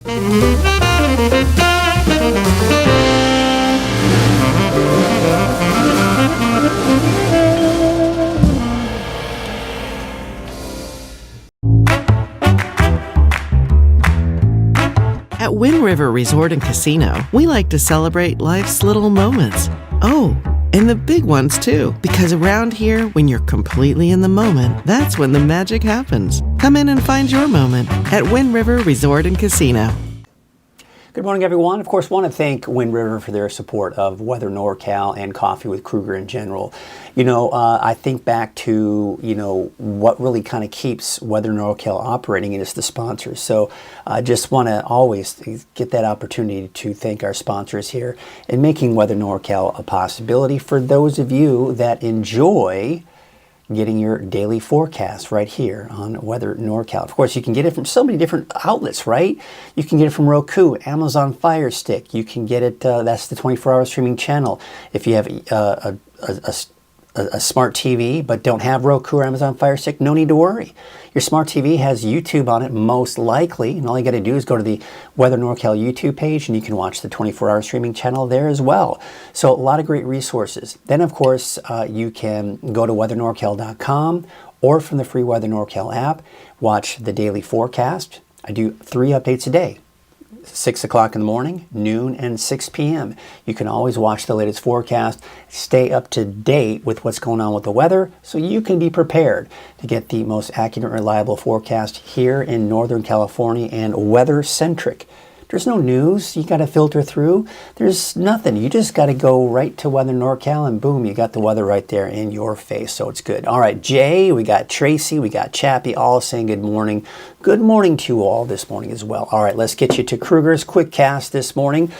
At Wind River Resort and Casino, we like to celebrate life's little moments. Oh, and the big ones too. Because around here, when you're completely in the moment, that's when the magic happens. Come in and find your moment at Wind River Resort and Casino. Good morning, everyone. Of course, want to thank Wind River for their support of Weather NorCal and Coffee with Krueger in general. I think back to, what really kind of keeps Weather NorCal operating, and it's the sponsors. So I just want to always get that opportunity to thank our sponsors here in making Weather NorCal a possibility for those of you that enjoy getting your daily forecast right here on Weather NorCal. Of course, you can get it from so many different outlets, right? You can get it from Roku, Amazon Fire Stick. You can get it, that's the 24-hour streaming channel. If you have a smart TV but don't have Roku or Amazon Fire Stick, no need to worry. Your smart TV has YouTube on it most likely, and all you got to do is go to the Weather NorCal YouTube page and you can watch the 24-hour streaming channel there as well. So a lot of great resources. Then of course you can go to weathernorcal.com or from the free Weather NorCal app, watch the daily forecast. I do 3 updates a day. 6 o'clock in the morning, noon, and 6 p.m. You can always watch the latest forecast, stay up to date with what's going on with the weather, so you can be prepared to get the most accurate and reliable forecast here in Northern California and weather-centric. There's no news you got to filter through. There's nothing. You just got to go right to Weather NorCal and boom, you got the weather right there in your face. So it's good. All right, Jay, we got Tracy, we got Chappie, all saying good morning. Good morning to you all this morning as well. All right, let's get you to Krueger's Quick Cast this morning.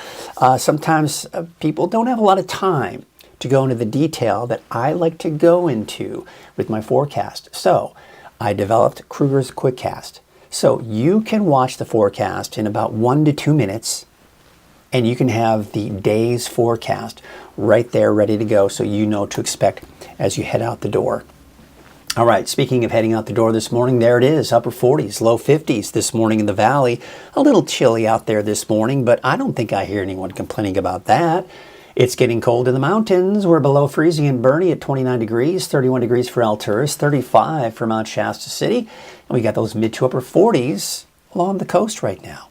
Sometimes people don't have a lot of time to go into the detail that I like to go into with my forecast. So I developed Krueger's Quick Cast. So you can watch the forecast in about 1 to 2 minutes, and you can have the day's forecast right there ready to go so you know what to expect as you head out the door. All right, speaking of heading out the door this morning, there it is, upper 40s, low 50s this morning in the valley. A little chilly out there this morning, but I don't think I hear anyone complaining about that. It's getting cold in the mountains. We're below freezing in Bernie at 29 degrees, 31 degrees for Alturas, 35 for Mount Shasta City. And we got those mid to upper 40s along the coast right now.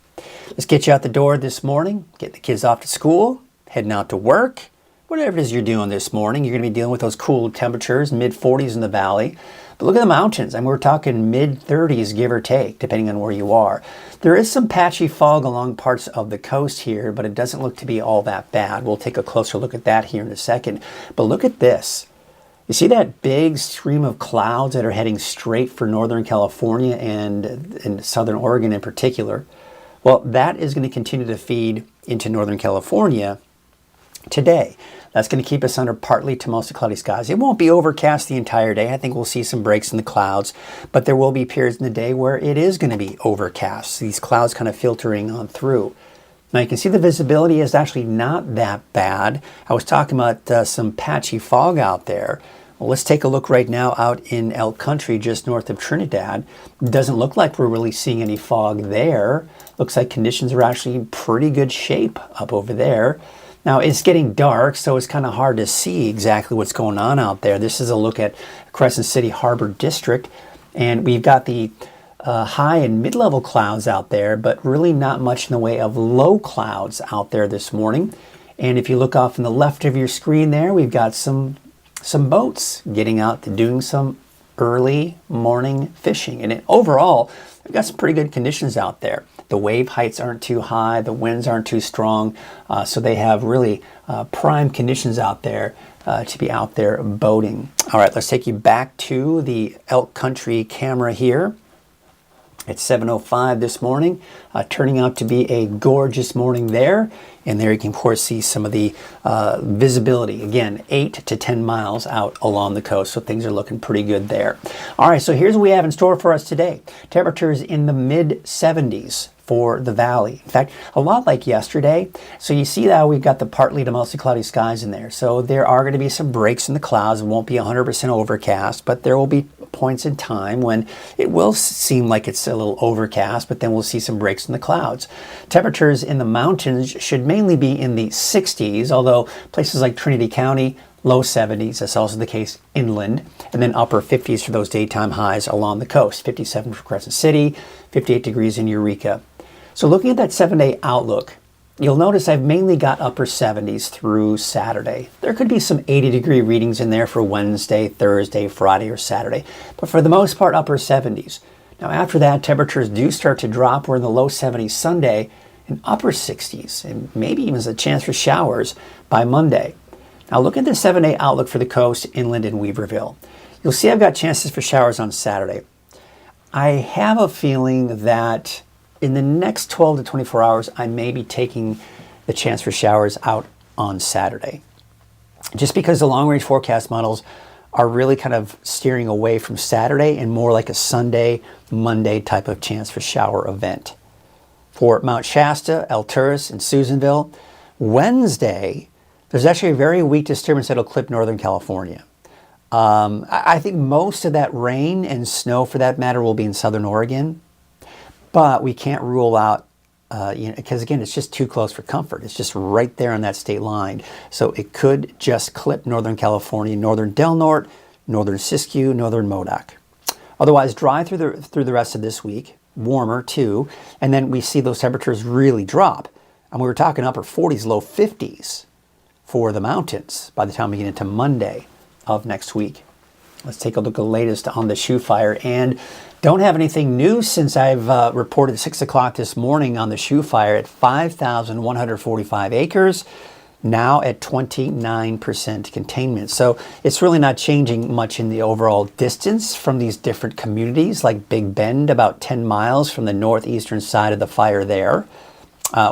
Let's get you out the door this morning, get the kids off to school, heading out to work. Whatever it is you're doing this morning, you're going to be dealing with those cool temperatures, mid 40s in the valley. But look at the mountains. I mean, we're talking mid 30s, give or take, depending on where you are. There is some patchy fog along parts of the coast here, but it doesn't look to be all that bad. We'll take a closer look at that here in a second. But look at this. You see that big stream of clouds that are heading straight for Northern California and Southern Oregon in particular? Well, that is going to continue to feed into Northern California today. That's going to keep us under partly to mostly cloudy skies. It won't be overcast the entire day. I think we'll see some breaks in the clouds, but there will be periods in the day where it is going to be overcast. These clouds kind of filtering on through. Now you can see the visibility is actually not that bad. I was talking about some patchy fog out there. Well, let's take a look right now out in Elk Country just north of Trinidad. It doesn't look like we're really seeing any fog there. Looks like conditions are actually in pretty good shape up over there. Now it's getting dark, so it's kind of hard to see exactly what's going on out there. This is a look at Crescent City Harbor District, and we've got the high and mid-level clouds out there, but really not much in the way of low clouds out there this morning. And if you look off on the left of your screen there, we've got some boats getting out to doing some early morning fishing. And overall, we've got some pretty good conditions out there. The wave heights aren't too high, the winds aren't too strong, so they have really prime conditions out there to be out there boating. All right, let's take you back to the Elk Country camera here. It's 7:05 this morning, turning out to be a gorgeous morning there. And there you can, of course, see some of the visibility. Again, 8 to 10 miles out along the coast, so things are looking pretty good there. All right, so here's what we have in store for us today. Temperatures in the mid-70s for the valley. In fact, a lot like yesterday. So you see how we've got the partly to mostly cloudy skies in there. So there are going to be some breaks in the clouds. It won't be 100% overcast, but there will be points in time when it will seem like it's a little overcast, but then we'll see some breaks in the clouds. Temperatures in the mountains should mainly be in the 60s, although places like Trinity County, low 70s. That's also the case inland. And then upper 50s for those daytime highs along the coast. 57 for Crescent City, 58 degrees in Eureka. So looking at that 7-day outlook, you'll notice I've mainly got upper 70s through Saturday. There could be some 80-degree readings in there for Wednesday, Thursday, Friday, or Saturday. But for the most part, upper 70s. Now after that, temperatures do start to drop. We're in the low 70s Sunday and upper 60s. And maybe even a chance for showers by Monday. Now look at the 7-day outlook for the coast, inland, and Weaverville. You'll see I've got chances for showers on Saturday. I have a feeling that in the next 12 to 24 hours, I may be taking the chance for showers out on Saturday. Just because the long-range forecast models are really kind of steering away from Saturday and more like a Sunday, Monday type of chance for shower event. For Mount Shasta, Alturas, and Susanville, Wednesday, there's actually a very weak disturbance that'll clip Northern California. I think most of that rain and snow, for that matter, will be in Southern Oregon. But we can't rule out, because again, it's just too close for comfort. It's just right there on that state line. So it could just clip Northern California, Northern Del Norte, Northern Siskiyou, Northern Modoc. Otherwise, dry through the rest of this week, warmer too. And then we see those temperatures really drop. And we were talking upper 40s, low 50s. For the mountains by the time we get into Monday of next week. Let's take a look at the latest on the shoe fire, and don't have anything new since I've reported 6 o'clock this morning on the shoe fire at 5,145 acres, now at 29% containment. So it's really not changing much in the overall distance from these different communities, like Big Bend, about 10 miles from the northeastern side of the fire there.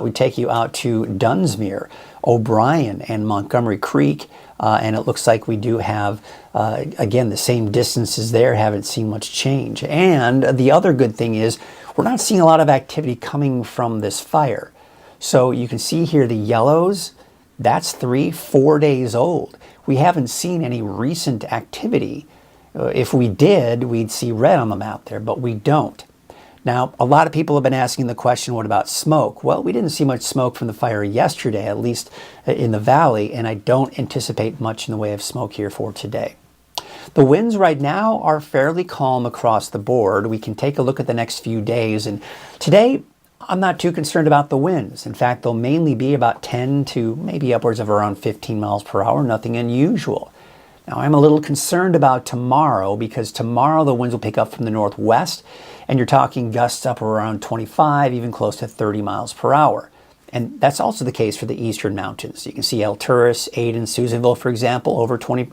We take you out to Dunsmuir, O'Brien, and Montgomery Creek, and it looks like we do have, again, the same distances there, haven't seen much change. And the other good thing is we're not seeing a lot of activity coming from this fire. So you can see here the yellows, that's 3-4 days old. We haven't seen any recent activity. If we did, we'd see red on the map there, but we don't. Now, a lot of people have been asking the question, what about smoke? Well, we didn't see much smoke from the fire yesterday, at least in the valley, and I don't anticipate much in the way of smoke here for today. The winds right now are fairly calm across the board. We can take a look at the next few days, and today I'm not too concerned about the winds. In fact, they'll mainly be about 10 to maybe upwards of around 15 miles per hour, nothing unusual. Now, I'm a little concerned about tomorrow because tomorrow the winds will pick up from the northwest, and you're talking gusts up around 25, even close to 30 miles per hour. And that's also the case for the eastern mountains. You can see Alturas, Aden, Susanville, for example, over 20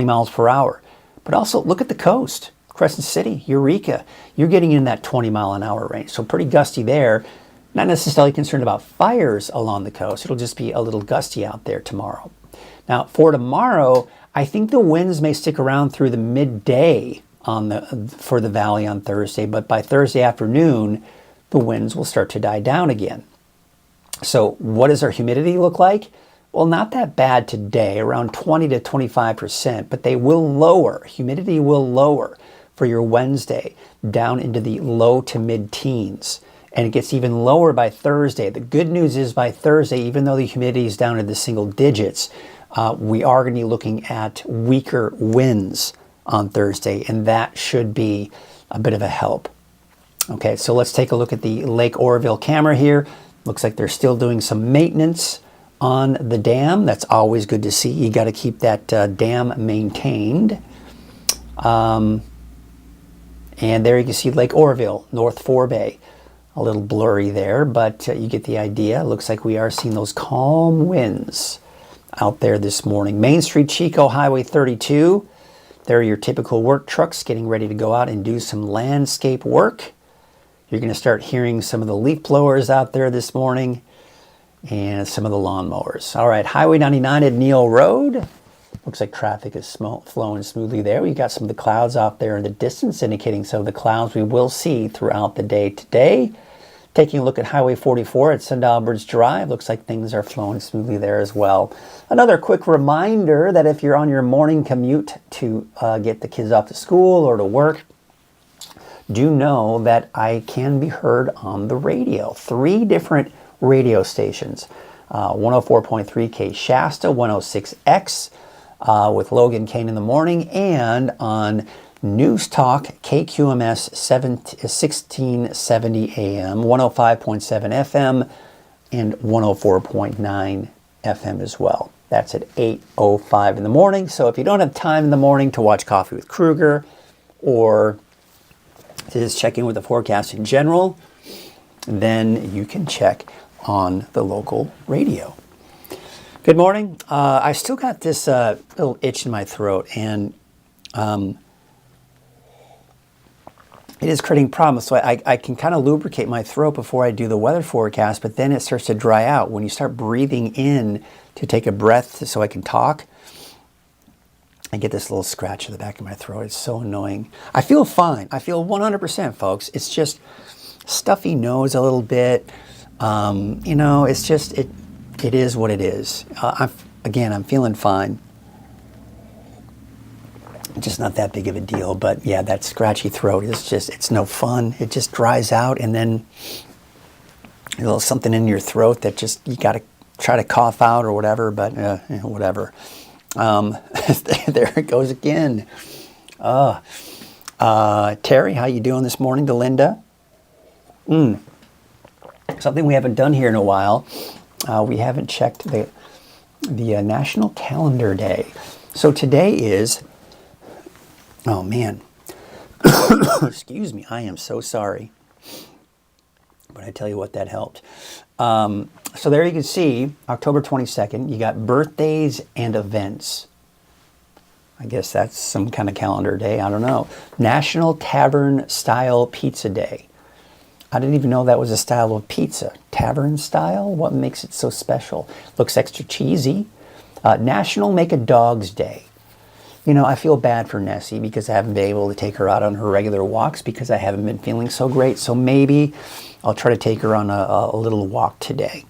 miles per hour. But also look at the coast. Crescent City, Eureka, you're getting in that 20 mile an hour range. So pretty gusty there. Not necessarily concerned about fires along the coast. It'll just be a little gusty out there tomorrow. Now, for tomorrow, I think the winds may stick around through the midday for the valley on Thursday, but by Thursday afternoon, the winds will start to die down again. So what does our humidity look like? Well, not that bad today, around 20 to 25%, but they will lower. Humidity will lower for your Wednesday down into the low to mid-teens. And it gets even lower by Thursday. The good news is by Thursday, even though the humidity is down in the single digits, we are going to be looking at weaker winds on Thursday, and that should be a bit of a help. Okay, so let's take a look at the Lake Oroville camera here. Looks like they're still doing some maintenance on the dam. That's always good to see. You got to keep that dam maintained. And there you can see Lake Oroville, North Forebay. A little blurry there, but you get the idea. Looks like we are seeing those calm winds out there this morning. Main Street, Chico, Highway 32. There are your typical work trucks getting ready to go out and do some landscape work. You're going to start hearing some of the leaf blowers out there this morning and some of the lawnmowers. All right, Highway 99 at Neal Road. Looks like traffic is flowing smoothly there. We've got some of the clouds out there in the distance indicating some of the clouds we will see throughout the day today. Taking a look at Highway 44 at Sundalbridge Drive, looks like things are flowing smoothly there as well. Another quick reminder that if you're on your morning commute to get the kids off to school or to work, do know that I can be heard on the radio. 3 different radio stations. 104.3 Shasta, 106X with Logan Kane in the morning, and on News Talk KQMS 1670 AM, 105.7 FM, and 104.9 FM as well. That's at 8:05 in the morning. So if you don't have time in the morning to watch Coffee with Krueger or to just check in with the forecast in general, then you can check on the local radio. Good morning. I still got this little itch in my throat, and it is creating problems. So I can kind of lubricate my throat before I do the weather forecast, but then it starts to dry out. When you start breathing in to take a breath so I can talk, I get this little scratch in the back of my throat. It's so annoying. I feel fine. I feel 100%, folks. It's just stuffy nose a little bit. It's just, it is what it is. I'm feeling fine. Just not that big of a deal, but yeah, that scratchy throat is just, it's no fun. It just dries out, and then a little something in your throat that just, you got to try to cough out or whatever, but whatever. There it goes again. Terry, how you doing this morning? To Linda. Something we haven't done here in a while. We haven't checked the National Calendar Day. So today is, oh man, excuse me, I am so sorry. But I tell you what, that helped. So there you can see, October 22nd, you got birthdays and events. I guess that's some kind of calendar day, I don't know. National Tavern Style Pizza Day. I didn't even know that was a style of pizza. Tavern style? What makes it so special? Looks extra cheesy. National Make a Dog's Day. You know, I feel bad for Nessie because I haven't been able to take her out on her regular walks because I haven't been feeling so great. So maybe I'll try to take her on a little walk today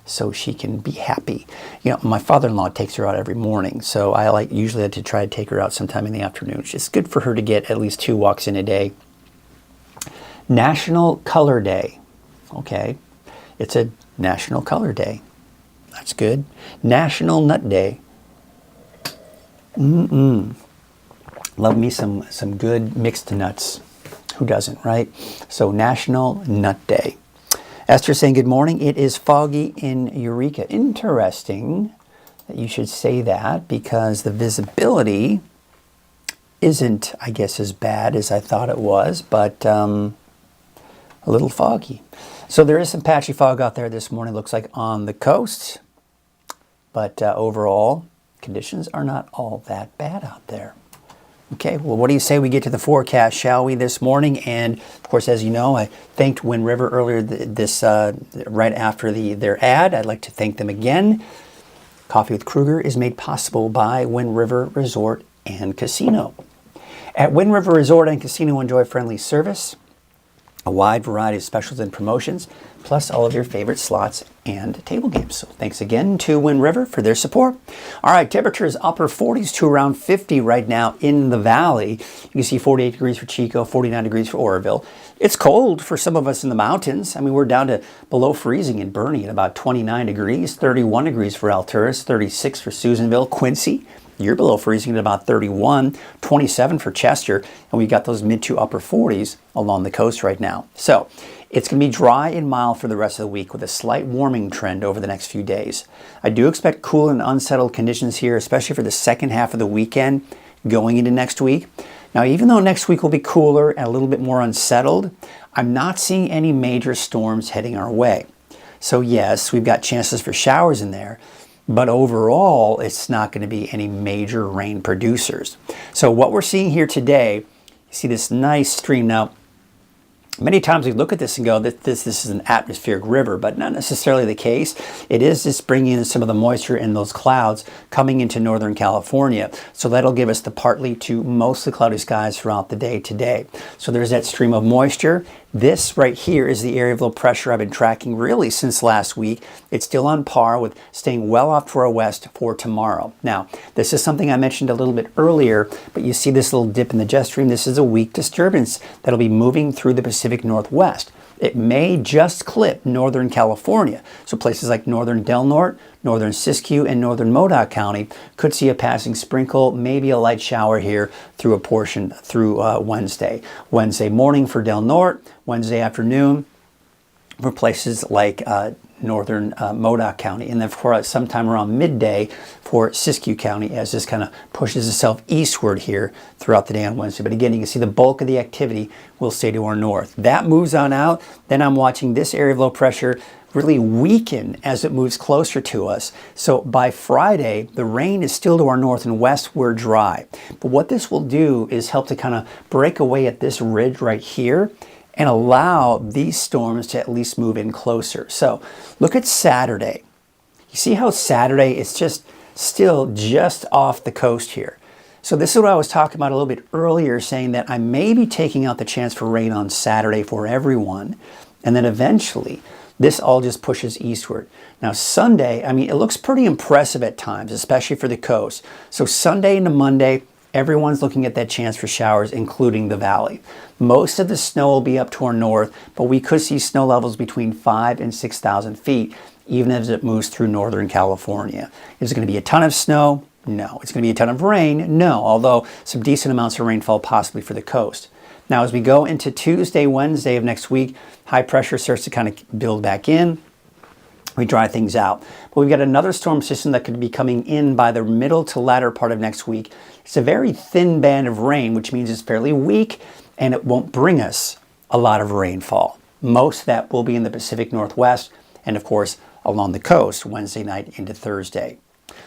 so she can be happy. You know, my father-in-law takes her out every morning, so I usually like to try to take her out sometime in the afternoon. It's just good for her to get at least 2 walks in a day. National Color Day. Okay, it's a National Color Day. That's good. National Nut Day. Love me some good mixed nuts. Who doesn't, right? So National Nut Day. Esther saying good morning. It is foggy in Eureka. Interesting that you should say that because the visibility isn't, I guess, as bad as I thought it was, but a little foggy. So there is some patchy fog out there this morning, looks like on the coast, but overall conditions are not all that bad out there. Okay, well, what do you say we get to the forecast, shall we, this morning? And of course, as you know, I thanked Wind River earlier right after their ad. I'd like to thank them again. Coffee with Krueger is made possible by Wind River Resort and Casino. At Wind River Resort and Casino, enjoy friendly service, a wide variety of specials and promotions, plus all of your favorite slots and table games. So thanks again to Wind River for their support. All right, temperatures upper 40s to around 50 right now in the valley. You can see 48 degrees for Chico, 49 degrees for Oroville. It's cold for some of us in the mountains. I mean, we're down to below freezing in Bernie at about 29 degrees, 31 degrees for Alturas, 36 for Susanville, Quincy. You're below freezing at about 31, 27 for Chester, and we've got those mid to upper 40s along the coast right now. So it's going to be dry and mild for the rest of the week with a slight warming trend over the next few days. I do expect cool and unsettled conditions here, especially for the second half of the weekend going into next week. Now, even though next week will be cooler and a little bit more unsettled, I'm not seeing any major storms heading our way. So yes, we've got chances for showers in there, but overall, it's not going to be any major rain producers. So what we're seeing here today, you see this nice stream. Now, many times we look at this and go, this is an atmospheric river, but not necessarily the case. It is just bringing in some of the moisture in those clouds coming into Northern California. So that'll give us the partly to mostly cloudy skies throughout the day today. So there's that stream of moisture. This right here is the area of low pressure I've been tracking really since last week. It's still on par with staying well off to our west for tomorrow. Now, this is something I mentioned a little bit earlier, but you see this little dip in the jet stream. This is a weak disturbance that'll be moving through the Pacific Northwest. It may just clip Northern California. So places like northern Del Norte, northern Siskiyou, and northern Modoc County could see a passing sprinkle, maybe a light shower here through a portion through Wednesday. Wednesday morning for Del Norte, Wednesday afternoon for places like northern Modoc County, and then for sometime around midday for Siskiyou County as this kind of pushes itself eastward here throughout the day on Wednesday. But again, you can see the bulk of the activity will stay to our north. That moves on out. Then I'm watching this area of low pressure really weaken as it moves closer to us. So by Friday, the rain is still to our north and west. We're dry. But what this will do is help to kind of break away at this ridge right here and allow these storms to at least move in closer. So look at Saturday. You see how Saturday is just still just off the coast here. So this is what I was talking about a little bit earlier, saying that I may be taking out the chance for rain on Saturday for everyone. And then eventually this all just pushes eastward. Now Sunday, I mean, it looks pretty impressive at times, especially for the coast. So Sunday into Monday, everyone's looking at that chance for showers, including the valley. Most of the snow will be up to our north, but we could see snow levels between 5,000 and 6,000 feet, even as it moves through northern California. Is it going to be a ton of snow? No. It's going to be a ton of rain? No, although some decent amounts of rainfall possibly for the coast. Now, as we go into Tuesday, Wednesday of next week, high pressure starts to kind of build back in. We dry things out. But we've got another storm system that could be coming in by the middle to latter part of next week. It's a very thin band of rain, which means it's fairly weak, and it won't bring us a lot of rainfall. Most of that will be in the Pacific Northwest and, of course, along the coast Wednesday night into Thursday.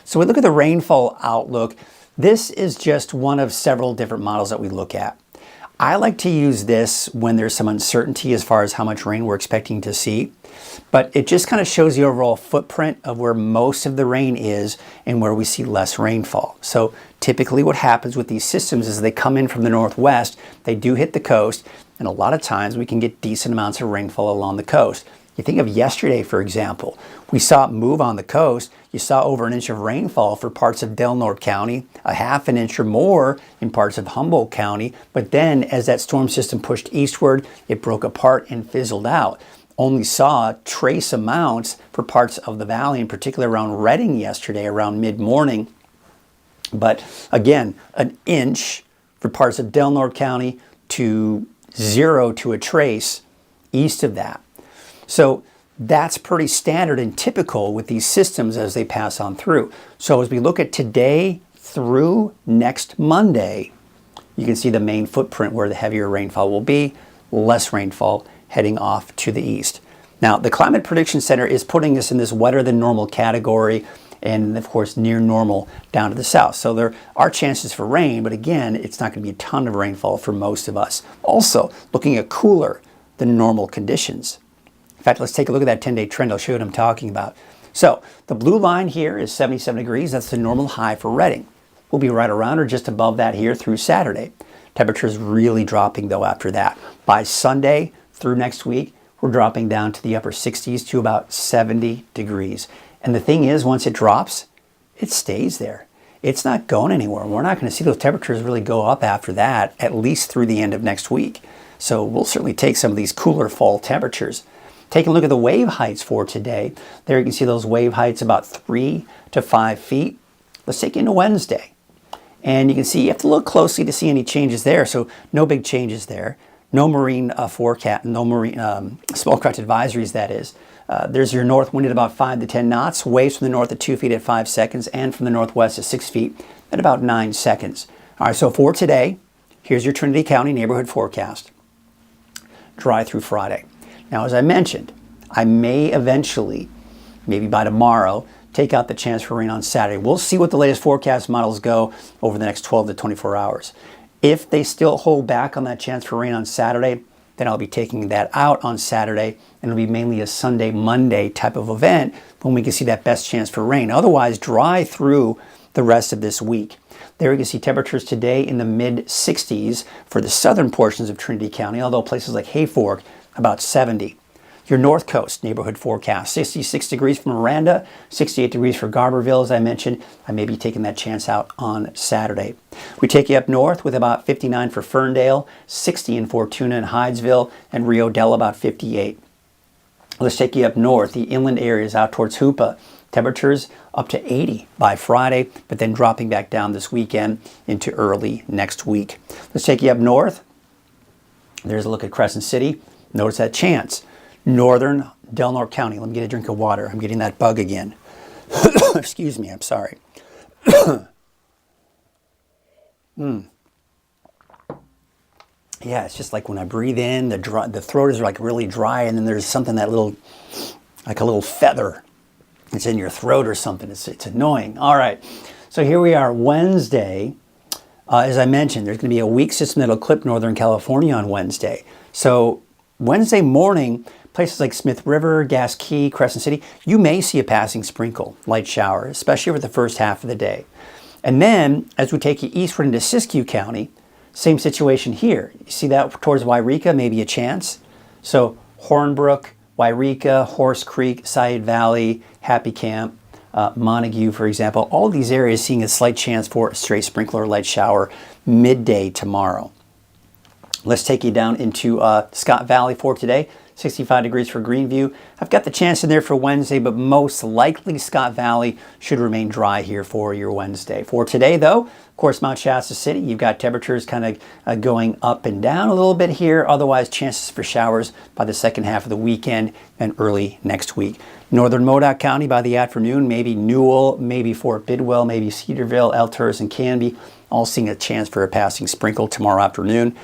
So we look at the rainfall outlook. This is just one of several different models that we look at. I like to use this when there's some uncertainty as far as how much rain we're expecting to see, but it just kind of shows the overall footprint of where most of the rain is and where we see less rainfall. So typically what happens with these systems is they come in from the northwest, they do hit the coast, and a lot of times we can get decent amounts of rainfall along the coast. You think of yesterday, for example, we saw it move on the coast. You saw over an inch of rainfall for parts of Del Norte County, a half an inch or more in parts of Humboldt County. But then as that storm system pushed eastward, it broke apart and fizzled out. Only saw trace amounts for parts of the valley, in particular around Redding yesterday, around mid-morning. But again, an inch for parts of Del Norte County to 0 to a trace east of that. So that's pretty standard and typical with these systems as they pass on through. So as we look at today through next Monday, you can see the main footprint where the heavier rainfall will be, less rainfall heading off to the east. Now, the Climate Prediction Center is putting us in this wetter than normal category, and of course near normal down to the south. So there are chances for rain, but again, it's not going to be a ton of rainfall for most of us. Also, looking at cooler than normal conditions. In fact, let's take a look at that 10-day trend. I'll show you what I'm talking about. So the blue line here is 77 degrees. That's the normal high for Redding. We'll be right around or just above that here through Saturday. Temperatures really dropping though after that. By Sunday through next week, we're dropping down to the upper 60s to about 70 degrees. And the thing is, once it drops, it stays there. It's not going anywhere. We're not going to see those temperatures really go up after that, at least through the end of next week. So we'll certainly take some of these cooler fall temperatures. Taking a look at the wave heights for today. There you can see those wave heights about 3 to 5 feet. Let's take you into Wednesday. And you can see you have to look closely to see any changes there. So no big changes there. No marine forecast, no marine small craft advisories, that is. There's your north wind at about 5 to 10 knots. Waves from the north at 2 feet at 5 seconds. And from the northwest at 6 feet at about 9 seconds. All right, so for today, here's your Trinity County neighborhood forecast. Dry through Friday. Now, as I mentioned, I may eventually, maybe by tomorrow, take out the chance for rain on Saturday. We'll see what the latest forecast models go over the next 12 to 24 hours. If they still hold back on that chance for rain on Saturday, then I'll be taking that out on Saturday, and it'll be mainly a Sunday, Monday type of event when we can see that best chance for rain. Otherwise, dry through the rest of this week. There you can see temperatures today in the mid-60s for the southern portions of Trinity County, although places like Hayfork about 70. Your North Coast neighborhood forecast, 66 degrees for Miranda, 68 degrees for Garberville, as I mentioned. I may be taking that chance out on Saturday. We take you up north with about 59 for Ferndale, 60 in Fortuna and Hydesville, and Rio Dell about 58. Let's take you up north, the inland areas out towards Hoopa. Temperatures up to 80 by Friday, but then dropping back down this weekend into early next week. Let's take you up north. There's a look at Crescent City. Notice that chance. Northern Del Norte County. Let me get a drink of water. I'm getting that bug again. Excuse me, I'm sorry. Yeah, it's just like when I breathe in, the throat is like really dry, and then there's something like a little feather. It's in your throat or something. It's annoying. All right, so here we are, Wednesday. As I mentioned, there's going to be a weak system that'll clip Northern California on Wednesday. So Wednesday morning, places like Smith River, Gas Key, Crescent City, you may see a passing sprinkle, light shower, especially over the first half of the day. And then, as we take you eastward into Siskiyou County, same situation here. You see that towards Wairika, maybe a chance. So Hornbrook, Wairika, Horse Creek, Sayed Valley, Happy Camp, Montague, for example, all these areas seeing a slight chance for a stray sprinkle or light shower midday tomorrow. Let's take you down into Scott Valley for today. 65 degrees for Greenview. I've got the chance in there for Wednesday, but most likely Scott Valley should remain dry here for your Wednesday. For today, though, of course, Mount Shasta City, you've got temperatures kind of going up and down a little bit here. Otherwise, chances for showers by the second half of the weekend and early next week. Northern Modoc County by the afternoon, maybe Newell, maybe Fort Bidwell, maybe Cedarville, Elmhurst, and Canby, all seeing a chance for a passing sprinkle tomorrow afternoon.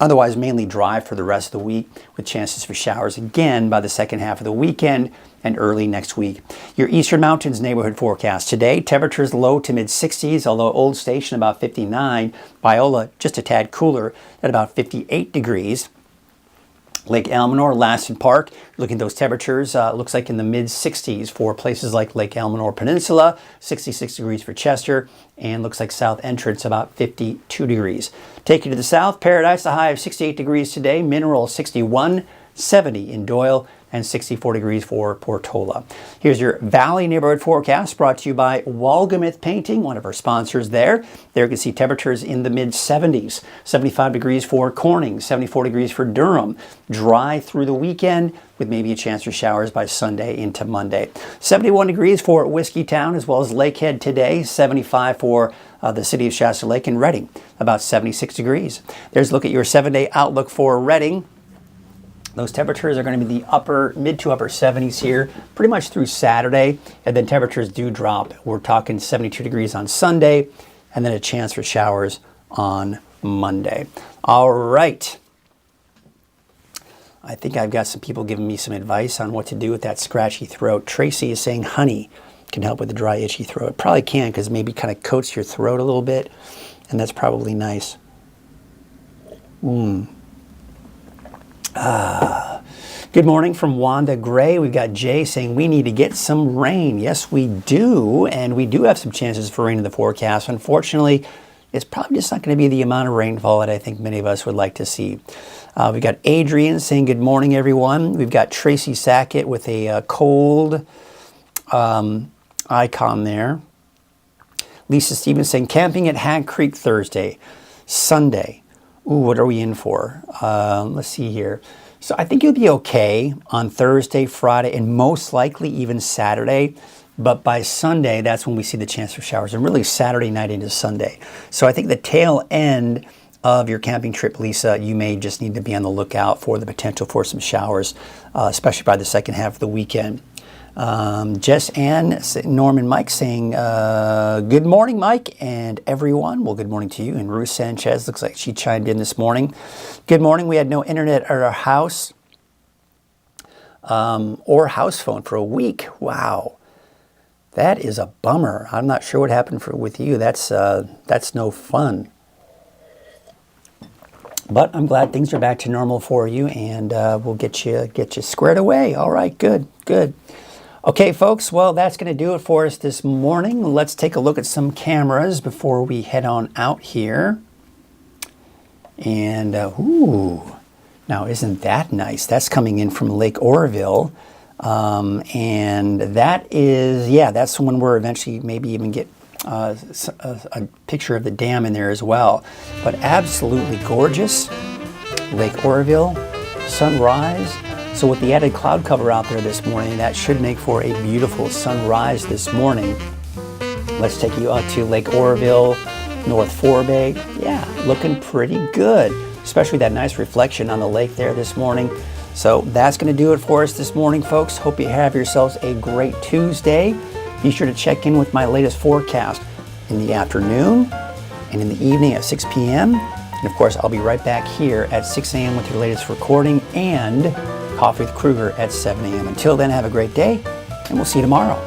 Otherwise, mainly dry for the rest of the week with chances for showers again by the second half of the weekend and early next week. Your Eastern Mountains neighborhood forecast. Today, temperatures low to mid 60s, although Old Station about 59. Biola just a tad cooler at about 58 degrees. Lake Elminor, Laston Park, looking at those temperatures, looks like in the mid 60s for places like Lake Elminor Peninsula, 66 degrees for Chester, and looks like South Entrance about 52 degrees. Take you to the south, Paradise, a high of 68 degrees today, Mineral 61, 70 in Doyle, and 64 degrees for Portola. Here's your Valley neighborhood forecast brought to you by Walgamith Painting, one of our sponsors there. There you can see temperatures in the mid 70s, 75 degrees for Corning, 74 degrees for Durham. Dry through the weekend with maybe a chance for showers by Sunday into Monday. 71 degrees for Whiskeytown as well as Lakehead today, 75 for the city of Shasta Lake and Redding, about 76 degrees. There's a look at your 7-day outlook for Redding. Those temperatures are going to be the mid to upper 70s here pretty much through Saturday, and then temperatures do drop. We're talking 72 degrees on Sunday, and then a chance for showers on Monday. All right. I think I've got some people giving me some advice on what to do with that scratchy throat. Tracy is saying honey can help with the dry, itchy throat. It probably can, because maybe kind of coats your throat a little bit, and that's probably nice. Good morning from Wanda Gray. We've got Jay saying we need to get some rain. Yes, we do, and we do have some chances for rain in the forecast. Unfortunately, it's probably just not going to be the amount of rainfall that I think many of us would like to see. We've got Adrian saying good morning, everyone. We've got Tracy Sackett with a cold icon there. Lisa Stevens saying camping at Hat Creek Thursday, Sunday. Ooh, what are we in for? Let's see here. So I think you'll be okay on Thursday, Friday, and most likely even Saturday. But by Sunday, that's when we see the chance for showers, and really Saturday night into Sunday. So I think the tail end of your camping trip, Lisa, you may just need to be on the lookout for the potential for some showers, especially by the second half of the weekend. Jess Ann, Norman Mike saying, good morning, Mike, and everyone. Well, good morning to you. And Ruth Sanchez, looks like she chimed in this morning. Good morning. We had no internet at our house or house phone for a week. Wow. That is a bummer. I'm not sure what happened with you. That's no fun. But I'm glad things are back to normal for you, and we'll get you squared away. All right, good. Okay, folks, well, that's going to do it for us this morning. Let's take a look at some cameras before we head on out here. And, Now, isn't that nice? That's coming in from Lake Oroville. And that is, yeah, that's when we're eventually maybe even get a picture of the dam in there as well. But absolutely gorgeous. Lake Oroville, sunrise. So with the added cloud cover out there this morning, that should make for a beautiful sunrise this morning. Let's take you out to Lake Oroville, North Forebay. Yeah, looking pretty good, especially that nice reflection on the lake there this morning. So that's going to do it for us this morning, folks. Hope you have yourselves a great Tuesday. Be sure to check in with my latest forecast in the afternoon and in the evening at 6 p.m. And of course, I'll be right back here at 6 a.m. with your latest recording and Coffee with Krueger at 7 a.m. Until then, have a great day, and we'll see you tomorrow.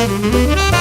Thank you.